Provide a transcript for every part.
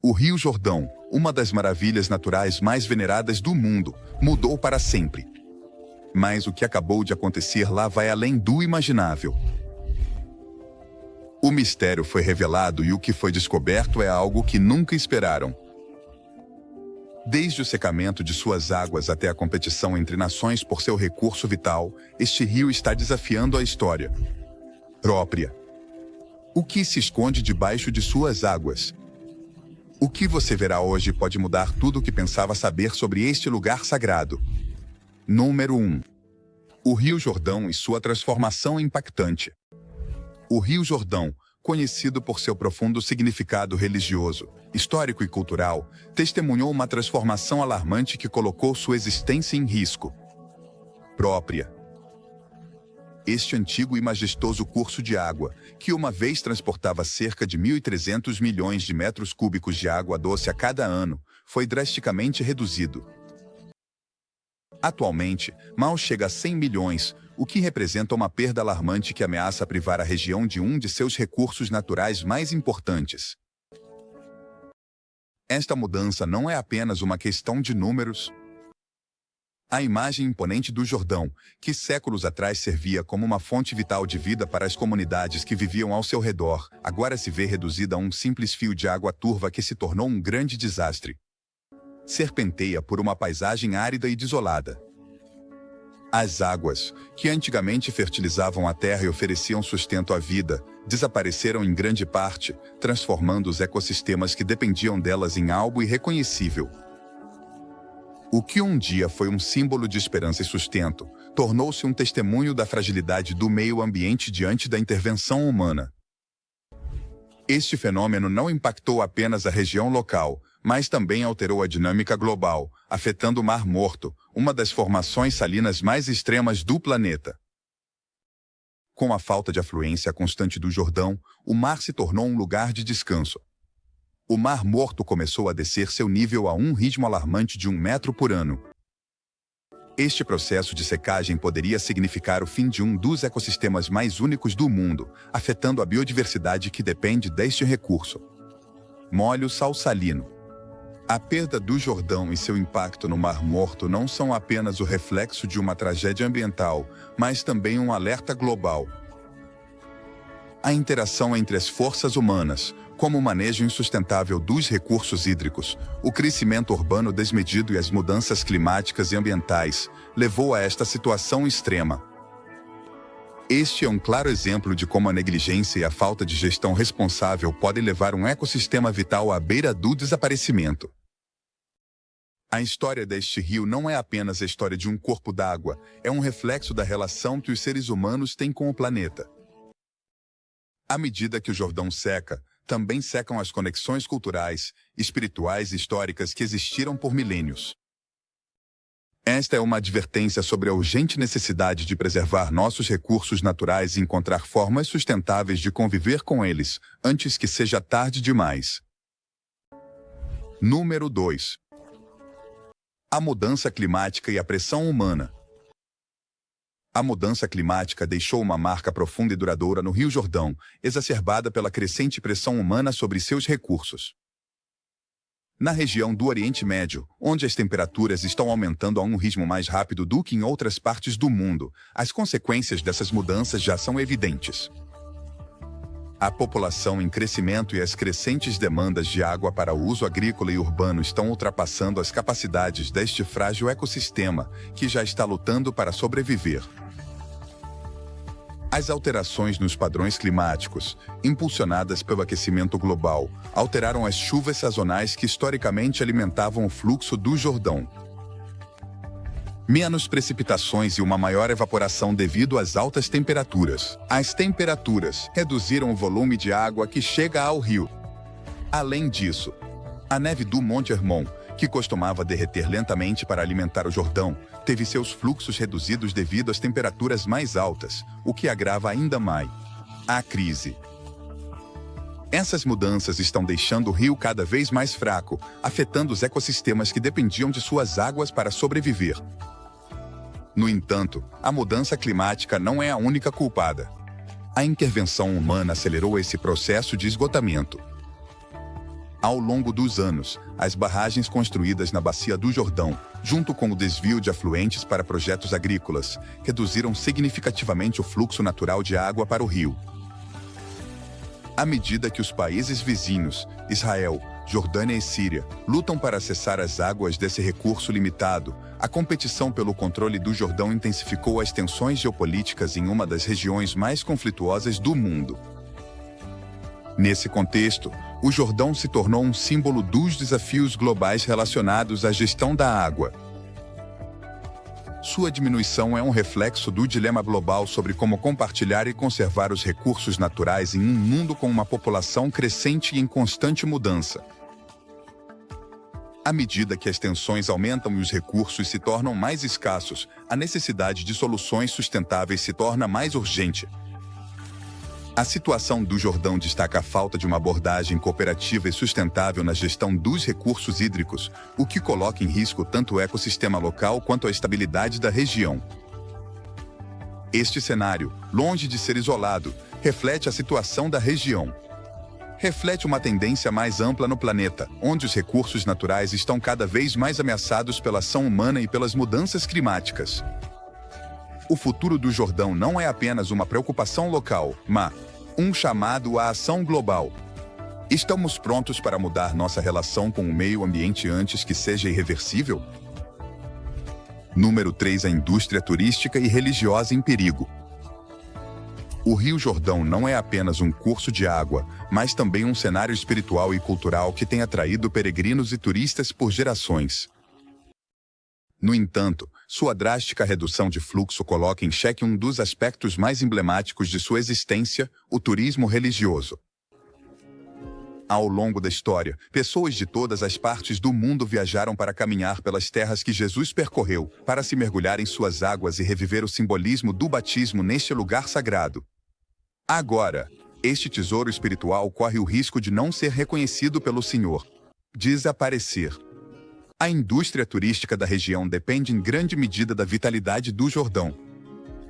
O Rio Jordão, uma das maravilhas naturais mais veneradas do mundo, mudou para sempre. Mas o que acabou de acontecer lá vai além do imaginável. O mistério foi revelado e o que foi descoberto é algo que nunca esperaram. Desde o secamento de suas águas até a competição entre nações por seu recurso vital, este rio está desafiando a história própria. O que se esconde debaixo de suas águas? O que você verá hoje pode mudar tudo o que pensava saber sobre este lugar sagrado. Número 1. O Rio Jordão e sua transformação impactante. O Rio Jordão, conhecido por seu profundo significado religioso, histórico e cultural, testemunhou uma transformação alarmante que colocou sua existência em risco própria. Este antigo e majestoso curso de água, que uma vez transportava cerca de 1.300 milhões de metros cúbicos de água doce a cada ano, foi drasticamente reduzido. Atualmente, mal chega a 100 milhões, o que representa uma perda alarmante que ameaça privar a região de um de seus recursos naturais mais importantes. Esta mudança não é apenas uma questão de números. A imagem imponente do Jordão, que séculos atrás servia como uma fonte vital de vida para as comunidades que viviam ao seu redor, agora se vê reduzida a um simples fio de água turva que se tornou um grande desastre. Serpenteia por uma paisagem árida e desolada. As águas, que antigamente fertilizavam a terra e ofereciam sustento à vida, desapareceram em grande parte, transformando os ecossistemas que dependiam delas em algo irreconhecível. O que um dia foi um símbolo de esperança e sustento, tornou-se um testemunho da fragilidade do meio ambiente diante da intervenção humana. Este fenômeno não impactou apenas a região local, mas também alterou a dinâmica global, afetando o Mar Morto, uma das formações salinas mais extremas do planeta. Com a falta de afluência constante do Jordão, o mar se tornou um lugar de descanso. O Mar Morto começou a descer seu nível a um ritmo alarmante de 1 metro por ano. Este processo de secagem poderia significar o fim de um dos ecossistemas mais únicos do mundo, afetando a biodiversidade que depende deste recurso. Molho salsalino. A perda do Jordão e seu impacto no Mar Morto não são apenas o reflexo de uma tragédia ambiental, mas também um alerta global. A interação entre as forças humanas, como o manejo insustentável dos recursos hídricos, o crescimento urbano desmedido e as mudanças climáticas e ambientais, levou a esta situação extrema. Este é um claro exemplo de como a negligência e a falta de gestão responsável podem levar um ecossistema vital à beira do desaparecimento. A história deste rio não é apenas a história de um corpo d'água, é um reflexo da relação que os seres humanos têm com o planeta. À medida que o Jordão seca, também secam as conexões culturais, espirituais e históricas que existiram por milênios. Esta é uma advertência sobre a urgente necessidade de preservar nossos recursos naturais e encontrar formas sustentáveis de conviver com eles, antes que seja tarde demais. Número 2. A mudança climática e a pressão humana. A mudança climática deixou uma marca profunda e duradoura no Rio Jordão, exacerbada pela crescente pressão humana sobre seus recursos. Na região do Oriente Médio, onde as temperaturas estão aumentando a um ritmo mais rápido do que em outras partes do mundo, as consequências dessas mudanças já são evidentes. A população em crescimento e as crescentes demandas de água para o uso agrícola e urbano estão ultrapassando as capacidades deste frágil ecossistema, que já está lutando para sobreviver. As alterações nos padrões climáticos, impulsionadas pelo aquecimento global, alteraram as chuvas sazonais que historicamente alimentavam o fluxo do Jordão. Menos precipitações e uma maior evaporação devido às altas temperaturas. As temperaturas reduziram o volume de água que chega ao rio. Além disso, a neve do Monte Hermon, que costumava derreter lentamente para alimentar o Jordão, teve seus fluxos reduzidos devido às temperaturas mais altas, o que agrava ainda mais a crise. Essas mudanças estão deixando o rio cada vez mais fraco, afetando os ecossistemas que dependiam de suas águas para sobreviver. No entanto, a mudança climática não é a única culpada. A intervenção humana acelerou esse processo de esgotamento. Ao longo dos anos, as barragens construídas na Bacia do Jordão, junto com o desvio de afluentes para projetos agrícolas, reduziram significativamente o fluxo natural de água para o rio. À medida que os países vizinhos, Israel, Jordânia e Síria, lutam para acessar as águas desse recurso limitado, a competição pelo controle do Jordão intensificou as tensões geopolíticas em uma das regiões mais conflituosas do mundo. Nesse contexto, o Jordão se tornou um símbolo dos desafios globais relacionados à gestão da água. Sua diminuição é um reflexo do dilema global sobre como compartilhar e conservar os recursos naturais em um mundo com uma população crescente e em constante mudança. À medida que as tensões aumentam e os recursos se tornam mais escassos, a necessidade de soluções sustentáveis se torna mais urgente. A situação do Jordão destaca a falta de uma abordagem cooperativa e sustentável na gestão dos recursos hídricos, o que coloca em risco tanto o ecossistema local quanto a estabilidade da região. Este cenário, longe de ser isolado, reflete a situação da região. Reflete uma tendência mais ampla no planeta, onde os recursos naturais estão cada vez mais ameaçados pela ação humana e pelas mudanças climáticas. O futuro do Jordão não é apenas uma preocupação local, mas um chamado à ação global. Estamos prontos para mudar nossa relação com o meio ambiente antes que seja irreversível? Número 3. A indústria turística e religiosa em perigo. O Rio Jordão não é apenas um curso de água, mas também um cenário espiritual e cultural que tem atraído peregrinos e turistas por gerações. No entanto, sua drástica redução de fluxo coloca em xeque um dos aspectos mais emblemáticos de sua existência, o turismo religioso. Ao longo da história, pessoas de todas as partes do mundo viajaram para caminhar pelas terras que Jesus percorreu, para se mergulhar em suas águas e reviver o simbolismo do batismo neste lugar sagrado. Agora, este tesouro espiritual corre o risco de não ser reconhecido pelo Senhor. Desaparecer. A indústria turística da região depende em grande medida da vitalidade do Jordão.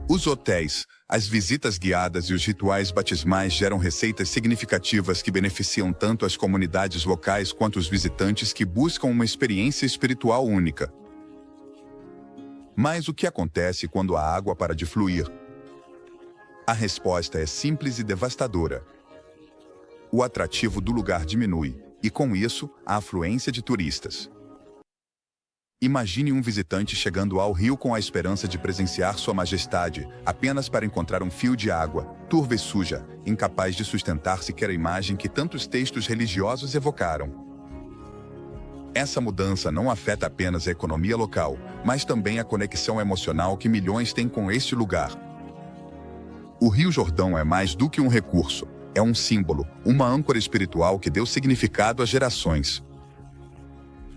Os hotéis, as visitas guiadas e os rituais batismais geram receitas significativas que beneficiam tanto as comunidades locais quanto os visitantes que buscam uma experiência espiritual única. Mas o que acontece quando a água para de fluir? A resposta é simples e devastadora. O atrativo do lugar diminui, e com isso, a afluência de turistas. Imagine um visitante chegando ao rio com a esperança de presenciar Sua Majestade, apenas para encontrar um fio de água, turva e suja, incapaz de sustentar sequer a imagem que tantos textos religiosos evocaram. Essa mudança não afeta apenas a economia local, mas também a conexão emocional que milhões têm com este lugar. O Rio Jordão é mais do que um recurso, é um símbolo, uma âncora espiritual que deu significado a gerações.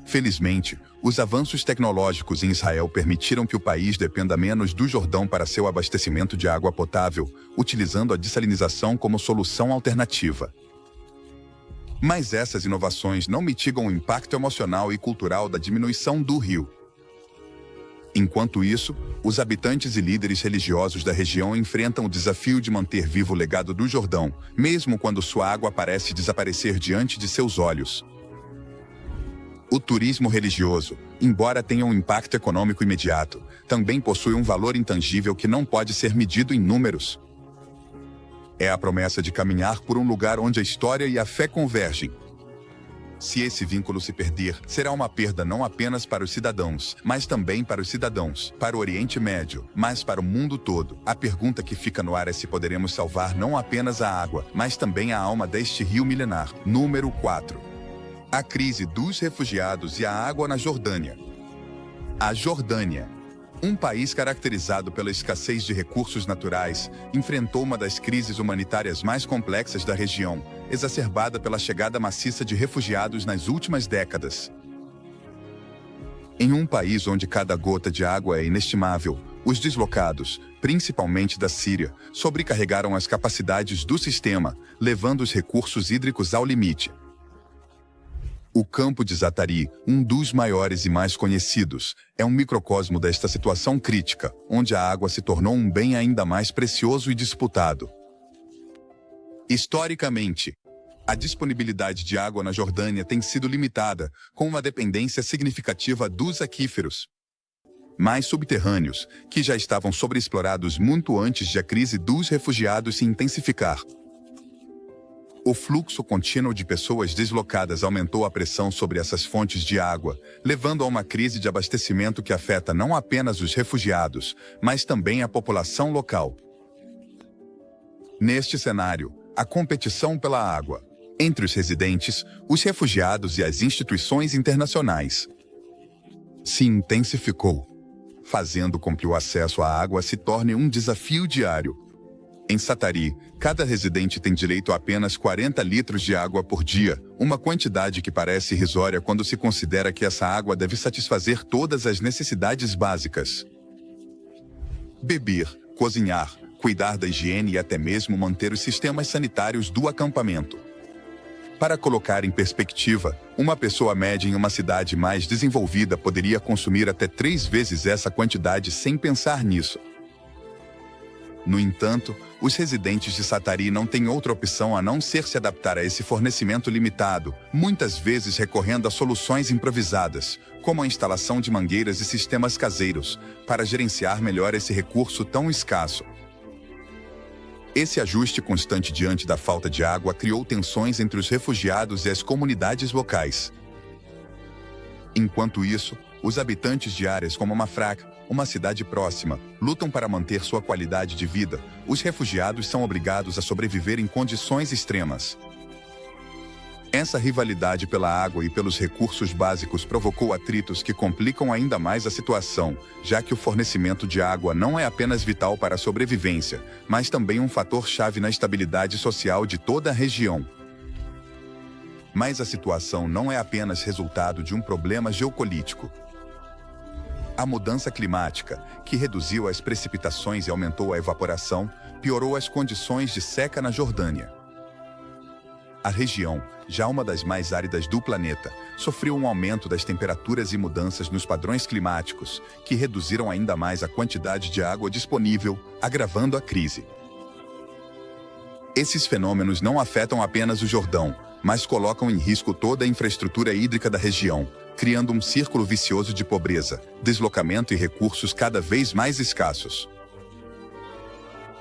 Felizmente, os avanços tecnológicos em Israel permitiram que o país dependa menos do Jordão para seu abastecimento de água potável, utilizando a dessalinização como solução alternativa. Mas essas inovações não mitigam o impacto emocional e cultural da diminuição do rio. Enquanto isso, os habitantes e líderes religiosos da região enfrentam o desafio de manter vivo o legado do Jordão, mesmo quando sua água parece desaparecer diante de seus olhos. O turismo religioso, embora tenha um impacto econômico imediato, também possui um valor intangível que não pode ser medido em números. É a promessa de caminhar por um lugar onde a história e a fé convergem. Se esse vínculo se perder, será uma perda não apenas para os cidadãos, mas também para os cidadãos, para o Oriente Médio, mas para o mundo todo. A pergunta que fica no ar é se poderemos salvar não apenas a água, mas também a alma deste rio milenar. Número 4. A crise dos refugiados e a água na Jordânia. A Jordânia, um país caracterizado pela escassez de recursos naturais, enfrentou uma das crises humanitárias mais complexas da região, exacerbada pela chegada maciça de refugiados nas últimas décadas. Em um país onde cada gota de água é inestimável, os deslocados, principalmente da Síria, sobrecarregaram as capacidades do sistema, levando os recursos hídricos ao limite. O campo de Zatari, um dos maiores e mais conhecidos, é um microcosmo desta situação crítica, onde a água se tornou um bem ainda mais precioso e disputado. Historicamente, A disponibilidade de água na Jordânia tem sido limitada, com uma dependência significativa dos aquíferos mais subterrâneos, que já estavam sobreexplorados muito antes de a crise dos refugiados se intensificar. O fluxo contínuo de pessoas deslocadas aumentou a pressão sobre essas fontes de água, levando a uma crise de abastecimento que afeta não apenas os refugiados, mas também a população local. Neste cenário, a competição pela água entre os residentes, os refugiados e as instituições internacionais se intensificou, fazendo com que o acesso à água se torne um desafio diário. Em Sattari, cada residente tem direito a apenas 40 litros de água por dia, uma quantidade que parece irrisória quando se considera que essa água deve satisfazer todas as necessidades básicas. Beber, cozinhar, cuidar da higiene e até mesmo manter os sistemas sanitários do acampamento. Para colocar em perspectiva, uma pessoa média em uma cidade mais desenvolvida poderia consumir até 3 vezes essa quantidade sem pensar nisso. No entanto, os residentes de Sattari não têm outra opção a não ser se adaptar a esse fornecimento limitado, muitas vezes recorrendo a soluções improvisadas, como a instalação de mangueiras e sistemas caseiros, para gerenciar melhor esse recurso tão escasso. Esse ajuste constante diante da falta de água criou tensões entre os refugiados e as comunidades locais. Enquanto isso, os habitantes de áreas como Mafraq, uma cidade próxima, lutam para manter sua qualidade de vida. Os refugiados são obrigados a sobreviver em condições extremas. Essa rivalidade pela água e pelos recursos básicos provocou atritos que complicam ainda mais a situação, já que o fornecimento de água não é apenas vital para a sobrevivência, mas também um fator-chave na estabilidade social de toda a região. Mas a situação não é apenas resultado de um problema geopolítico. A mudança climática, que reduziu as precipitações e aumentou a evaporação, piorou as condições de seca na Jordânia. A região, já uma das mais áridas do planeta, sofreu um aumento das temperaturas e mudanças nos padrões climáticos, que reduziram ainda mais a quantidade de água disponível, agravando a crise. Esses fenômenos não afetam apenas o Jordão, mas colocam em risco toda a infraestrutura hídrica da região, criando um círculo vicioso de pobreza, deslocamento e recursos cada vez mais escassos.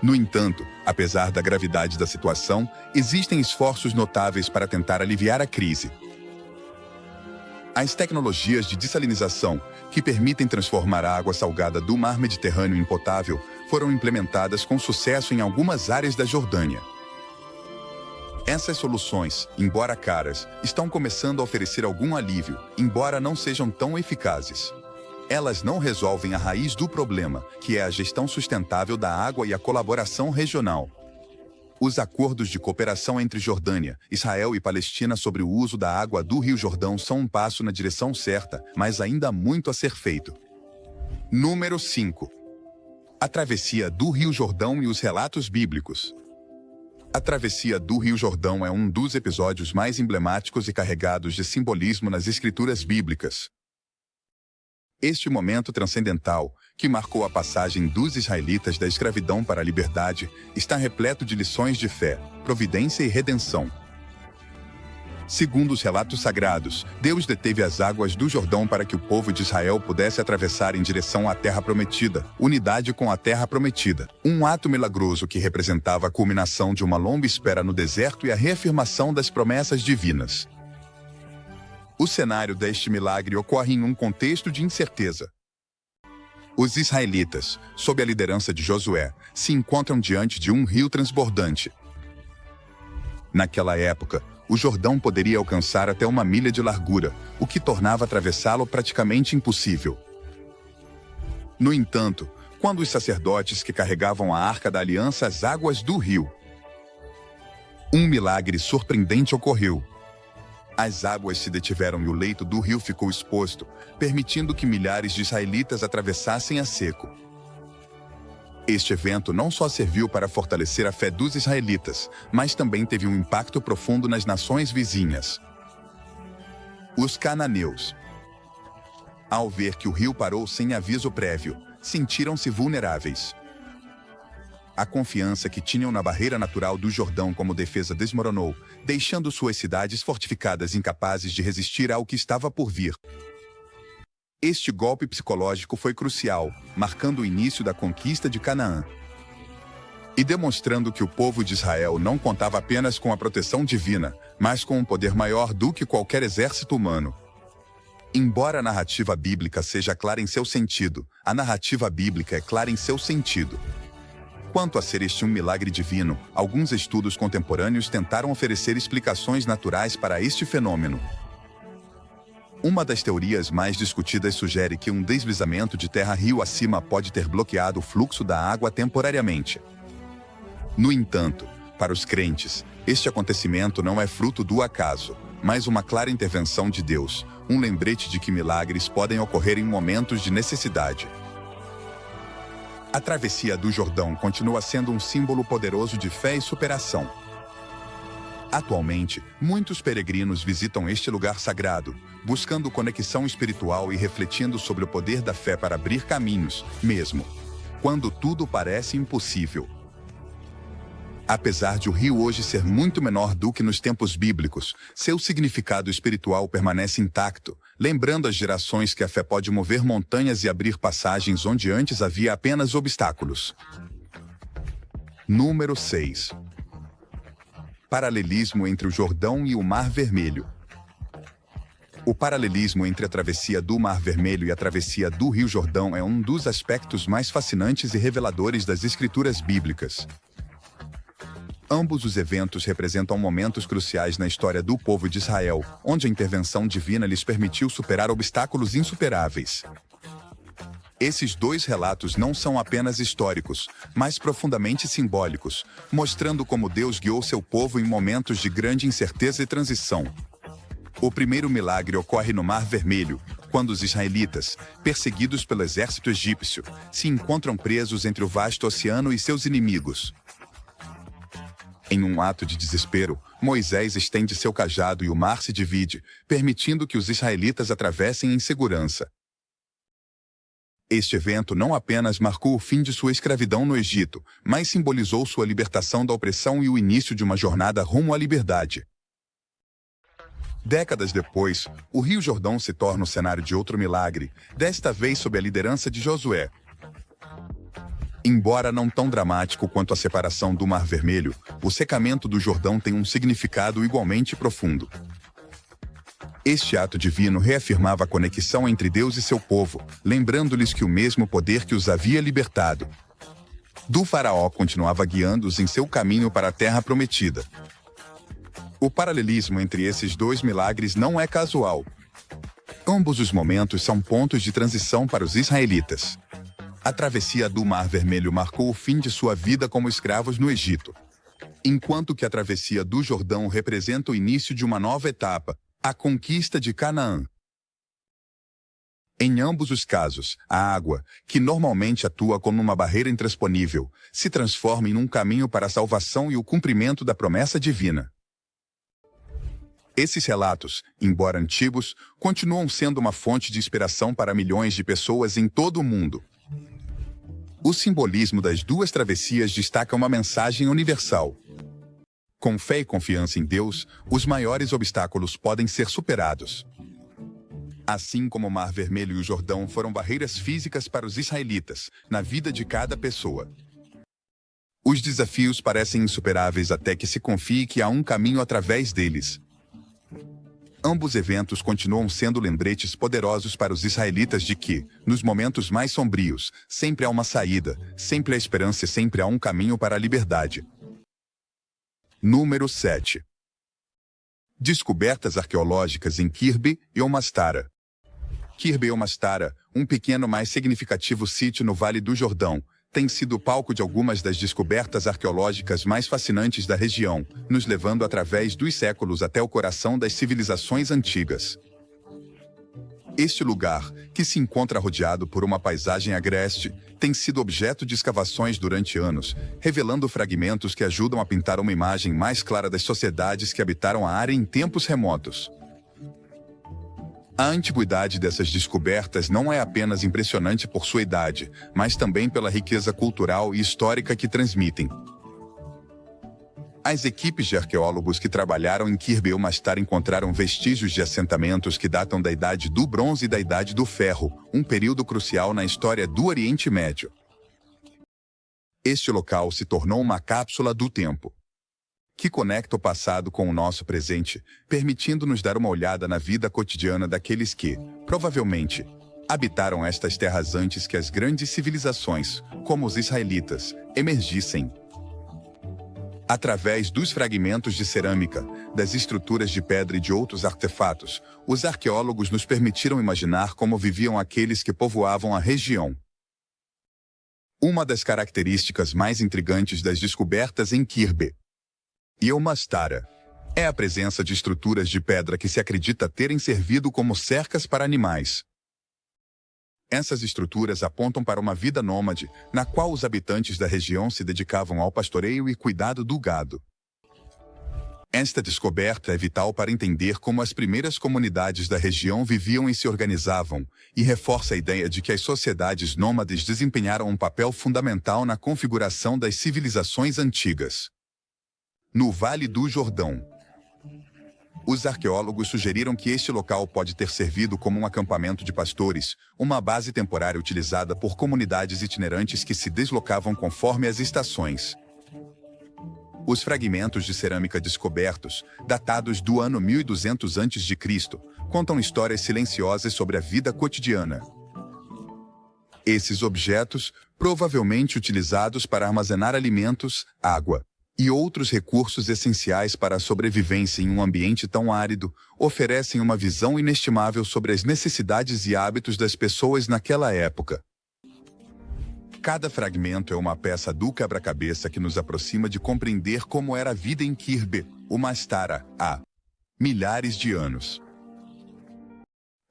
No entanto, apesar da gravidade da situação, existem esforços notáveis para tentar aliviar a crise. As tecnologias de dessalinização, que permitem transformar a água salgada do mar Mediterrâneo em potável, foram implementadas com sucesso em algumas áreas da Jordânia. Essas soluções, embora caras, estão começando a oferecer algum alívio, embora não sejam tão eficazes. Elas não resolvem a raiz do problema, que é a gestão sustentável da água e a colaboração regional. Os acordos de cooperação entre Jordânia, Israel e Palestina sobre o uso da água do Rio Jordão são um passo na direção certa, mas ainda há muito a ser feito. Número 5. A travessia do Rio Jordão e os relatos bíblicos. A travessia do Rio Jordão é um dos episódios mais emblemáticos e carregados de simbolismo nas escrituras bíblicas. Este momento transcendental, que marcou a passagem dos israelitas da escravidão para a liberdade, está repleto de lições de fé, providência e redenção. Segundo os relatos sagrados, Deus deteve as águas do Jordão para que o povo de Israel pudesse atravessar em direção à Terra Prometida, unidade com a Terra Prometida. Um ato milagroso que representava a culminação de uma longa espera no deserto e a reafirmação das promessas divinas. O cenário deste milagre ocorre em um contexto de incerteza. Os israelitas, sob a liderança de Josué, se encontram diante de um rio transbordante. Naquela época, o Jordão poderia alcançar até 1 milha de largura, o que tornava atravessá-lo praticamente impossível. No entanto, quando os sacerdotes que carregavam a Arca da Aliança às águas do rio, um milagre surpreendente ocorreu. As águas se detiveram e o leito do rio ficou exposto, permitindo que milhares de israelitas atravessassem a seco. Este evento não só serviu para fortalecer a fé dos israelitas, mas também teve um impacto profundo nas nações vizinhas. Os cananeus, ao ver que o rio parou sem aviso prévio, sentiram-se vulneráveis. A confiança que tinham na barreira natural do Jordão como defesa desmoronou, deixando suas cidades fortificadas incapazes de resistir ao que estava por vir. Este golpe psicológico foi crucial, marcando o início da conquista de Canaã. E demonstrando que o povo de Israel não contava apenas com a proteção divina, mas com um poder maior do que qualquer exército humano. Embora a narrativa bíblica seja clara em seu sentido, a narrativa bíblica é clara em seu sentido. Quanto a ser este um milagre divino, alguns estudos contemporâneos tentaram oferecer explicações naturais para este fenômeno. Uma das teorias mais discutidas sugere que um deslizamento de terra rio acima pode ter bloqueado o fluxo da água temporariamente. No entanto, para os crentes, este acontecimento não é fruto do acaso, mas uma clara intervenção de Deus, um lembrete de que milagres podem ocorrer em momentos de necessidade. A travessia do Jordão continua sendo um símbolo poderoso de fé e superação. Atualmente, muitos peregrinos visitam este lugar sagrado, buscando conexão espiritual e refletindo sobre o poder da fé para abrir caminhos, mesmo quando tudo parece impossível. Apesar de o rio hoje ser muito menor do que nos tempos bíblicos, seu significado espiritual permanece intacto, lembrando as gerações que a fé pode mover montanhas e abrir passagens onde antes havia apenas obstáculos. Número 6. Paralelismo entre o Jordão e o Mar Vermelho. O paralelismo entre a travessia do Mar Vermelho e a travessia do Rio Jordão é um dos aspectos mais fascinantes e reveladores das Escrituras bíblicas. Ambos os eventos representam momentos cruciais na história do povo de Israel, onde a intervenção divina lhes permitiu superar obstáculos insuperáveis. Esses dois relatos não são apenas históricos, mas profundamente simbólicos, mostrando como Deus guiou seu povo em momentos de grande incerteza e transição. O primeiro milagre ocorre no Mar Vermelho, quando os israelitas, perseguidos pelo exército egípcio, se encontram presos entre o vasto oceano e seus inimigos. Em um ato de desespero, Moisés estende seu cajado e o mar se divide, permitindo que os israelitas atravessem em segurança. Este evento não apenas marcou o fim de sua escravidão no Egito, mas simbolizou sua libertação da opressão e o início de uma jornada rumo à liberdade. Décadas depois, o Rio Jordão se torna o cenário de outro milagre, desta vez sob a liderança de Josué. Embora não tão dramático quanto a separação do Mar Vermelho, o secamento do Jordão tem um significado igualmente profundo. Este ato divino reafirmava a conexão entre Deus e seu povo, lembrando-lhes que o mesmo poder que os havia libertado do faraó continuava guiando-os em seu caminho para a terra prometida. O paralelismo entre esses dois milagres não é casual. Ambos os momentos são pontos de transição para os israelitas. A travessia do Mar Vermelho marcou o fim de sua vida como escravos no Egito, enquanto que a travessia do Jordão representa o início de uma nova etapa, a conquista de Canaã. Em ambos os casos, a água, que normalmente atua como uma barreira intransponível, se transforma em um caminho para a salvação e o cumprimento da promessa divina. Esses relatos, embora antigos, continuam sendo uma fonte de inspiração para milhões de pessoas em todo o mundo. O simbolismo das duas travessias destaca uma mensagem universal. Com fé e confiança em Deus, os maiores obstáculos podem ser superados. Assim como o Mar Vermelho e o Jordão foram barreiras físicas para os israelitas, na vida de cada pessoa. Os desafios parecem insuperáveis até que se confie que há um caminho através deles. Ambos eventos continuam sendo lembretes poderosos para os israelitas de que, nos momentos mais sombrios, sempre há uma saída, sempre há esperança e sempre há um caminho para a liberdade. Número 7. Descobertas arqueológicas em Kirbe e Omastara. Kirbe e Omastara, um pequeno mais significativo sítio no Vale do Jordão, tem sido palco de algumas das descobertas arqueológicas mais fascinantes da região, nos levando através dos séculos até o coração das civilizações antigas. Este lugar, que se encontra rodeado por uma paisagem agreste, tem sido objeto de escavações durante anos, revelando fragmentos que ajudam a pintar uma imagem mais clara das sociedades que habitaram a área em tempos remotos. A antiguidade dessas descobertas não é apenas impressionante por sua idade, mas também pela riqueza cultural e histórica que transmitem. As equipes de arqueólogos que trabalharam em Kirbe Ilmastar encontraram vestígios de assentamentos que datam da Idade do Bronze e da Idade do Ferro, um período crucial na história do Oriente Médio. Este local se tornou uma cápsula do tempo, que conecta o passado com o nosso presente, permitindo-nos dar uma olhada na vida cotidiana daqueles que, provavelmente, habitaram estas terras antes que as grandes civilizações, como os israelitas, emergissem. Através dos fragmentos de cerâmica, das estruturas de pedra e de outros artefatos, os arqueólogos nos permitiram imaginar como viviam aqueles que povoavam a região. Uma das características mais intrigantes das descobertas em Kirbe Ilmastar é a presença de estruturas de pedra que se acredita terem servido como cercas para animais. Essas estruturas apontam para uma vida nômade, na qual os habitantes da região se dedicavam ao pastoreio e cuidado do gado. Esta descoberta é vital para entender como as primeiras comunidades da região viviam e se organizavam, e reforça a ideia de que as sociedades nômades desempenharam um papel fundamental na configuração das civilizações antigas. No Vale do Jordão, os arqueólogos sugeriram que este local pode ter servido como um acampamento de pastores, uma base temporária utilizada por comunidades itinerantes que se deslocavam conforme as estações. Os fragmentos de cerâmica descobertos, datados do ano 1200 a.C., contam histórias silenciosas sobre a vida cotidiana. Esses objetos, provavelmente utilizados para armazenar alimentos, água e outros recursos essenciais para a sobrevivência em um ambiente tão árido, oferecem uma visão inestimável sobre as necessidades e hábitos das pessoas naquela época. Cada fragmento é uma peça do quebra-cabeça que nos aproxima de compreender como era a vida em Kirbe Ilmastar há milhares de anos.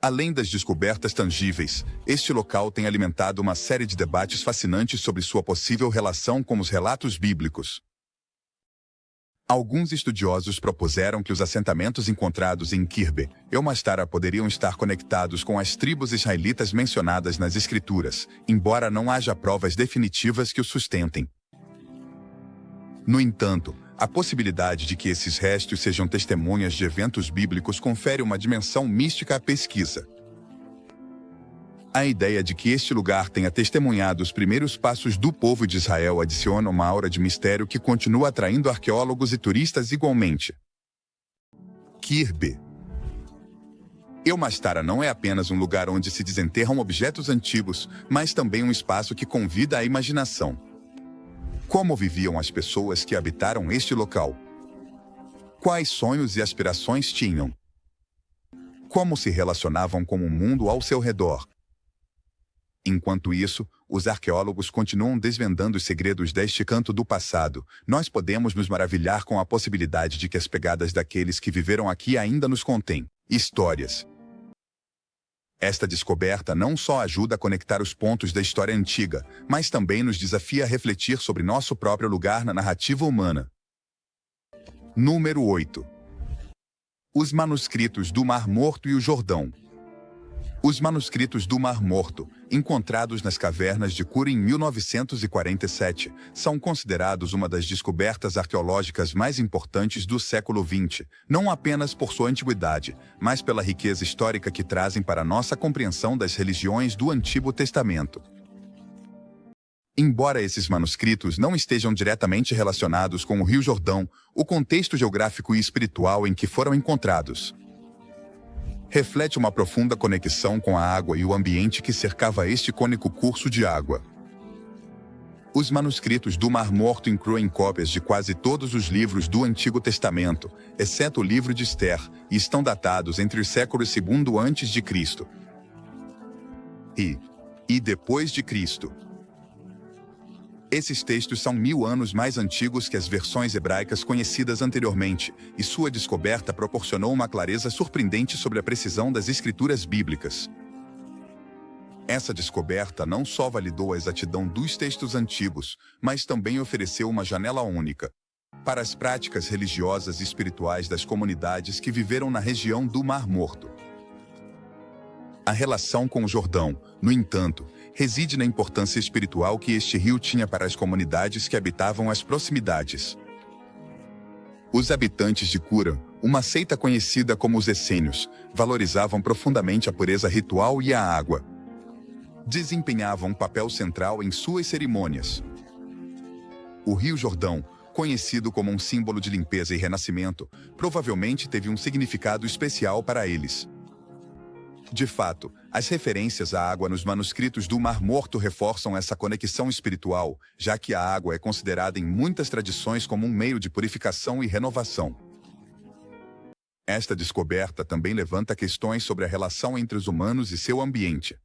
Além das descobertas tangíveis, este local tem alimentado uma série de debates fascinantes sobre sua possível relação com os relatos bíblicos. Alguns estudiosos propuseram que os assentamentos encontrados em Kirbe Ilmastar poderiam estar conectados com as tribos israelitas mencionadas nas Escrituras, embora não haja provas definitivas que o sustentem. No entanto, a possibilidade de que esses restos sejam testemunhas de eventos bíblicos confere uma dimensão mística à pesquisa. A ideia de que este lugar tenha testemunhado os primeiros passos do povo de Israel adiciona uma aura de mistério que continua atraindo arqueólogos e turistas igualmente. Kirbe Ilmastar não é apenas um lugar onde se desenterram objetos antigos, mas também um espaço que convida à imaginação. Como viviam as pessoas que habitaram este local? Quais sonhos e aspirações tinham? Como se relacionavam com o mundo ao seu redor? Enquanto isso, os arqueólogos continuam desvendando os segredos deste canto do passado. Nós podemos nos maravilhar com a possibilidade de que as pegadas daqueles que viveram aqui ainda nos contêm histórias. Esta descoberta não só ajuda a conectar os pontos da história antiga, mas também nos desafia a refletir sobre nosso próprio lugar na narrativa humana. Número 8. Os manuscritos do Mar Morto e o Jordão. Os manuscritos do Mar Morto, encontrados nas cavernas de Kura em 1947, são considerados uma das descobertas arqueológicas mais importantes do século XX, não apenas por sua antiguidade, mas pela riqueza histórica que trazem para nossa compreensão das religiões do Antigo Testamento. Embora esses manuscritos não estejam diretamente relacionados com o Rio Jordão, o contexto geográfico e espiritual em que foram encontrados reflete uma profunda conexão com a água e o ambiente que cercava este icônico curso de água. Os manuscritos do Mar Morto incluem cópias de quase todos os livros do Antigo Testamento, exceto o livro de Esther, e estão datados entre os séculos II a.C. e depois de Cristo. Esses textos são 1000 anos mais antigos que as versões hebraicas conhecidas anteriormente, e sua descoberta proporcionou uma clareza surpreendente sobre a precisão das escrituras bíblicas. Essa descoberta não só validou a exatidão dos textos antigos, mas também ofereceu uma janela única para as práticas religiosas e espirituais das comunidades que viveram na região do Mar Morto. A relação com o Jordão, no entanto, reside na importância espiritual que este rio tinha para as comunidades que habitavam as proximidades. Os habitantes de Cura, uma seita conhecida como os essênios, valorizavam profundamente a pureza ritual e a água. Desempenhavam um papel central em suas cerimônias. O Rio Jordão, conhecido como um símbolo de limpeza e renascimento, provavelmente teve um significado especial para eles. De fato, as referências à água nos manuscritos do Mar Morto reforçam essa conexão espiritual, já que a água é considerada em muitas tradições como um meio de purificação e renovação. Esta descoberta também levanta questões sobre a relação entre os humanos e seu ambiente.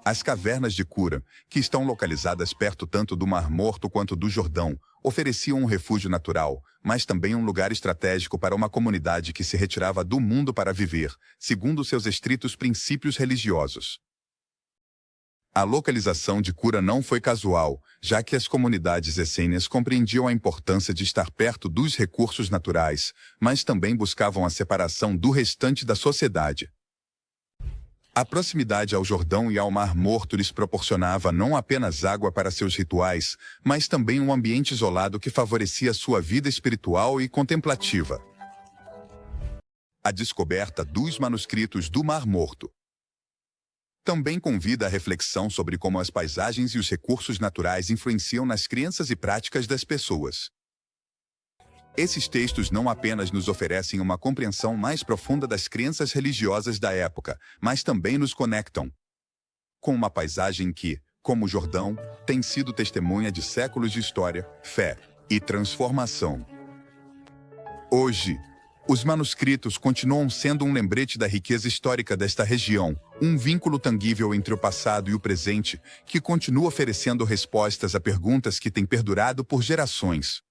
As cavernas de Cura, que estão localizadas perto tanto do Mar Morto quanto do Jordão, ofereciam um refúgio natural, mas também um lugar estratégico para uma comunidade que se retirava do mundo para viver, segundo seus estritos princípios religiosos. A localização de Cura não foi casual, já que as comunidades essênias compreendiam a importância de estar perto dos recursos naturais, mas também buscavam a separação do restante da sociedade. A proximidade ao Jordão e ao Mar Morto lhes proporcionava não apenas água para seus rituais, mas também um ambiente isolado que favorecia sua vida espiritual e contemplativa. A descoberta dos manuscritos do Mar Morto também convida à reflexão sobre como as paisagens e os recursos naturais influenciam nas crenças e práticas das pessoas. Esses textos não apenas nos oferecem uma compreensão mais profunda das crenças religiosas da época, mas também nos conectam com uma paisagem que, como o Jordão, tem sido testemunha de séculos de história, fé e transformação. Hoje, os manuscritos continuam sendo um lembrete da riqueza histórica desta região, um vínculo tangível entre o passado e o presente, que continua oferecendo respostas a perguntas que têm perdurado por gerações.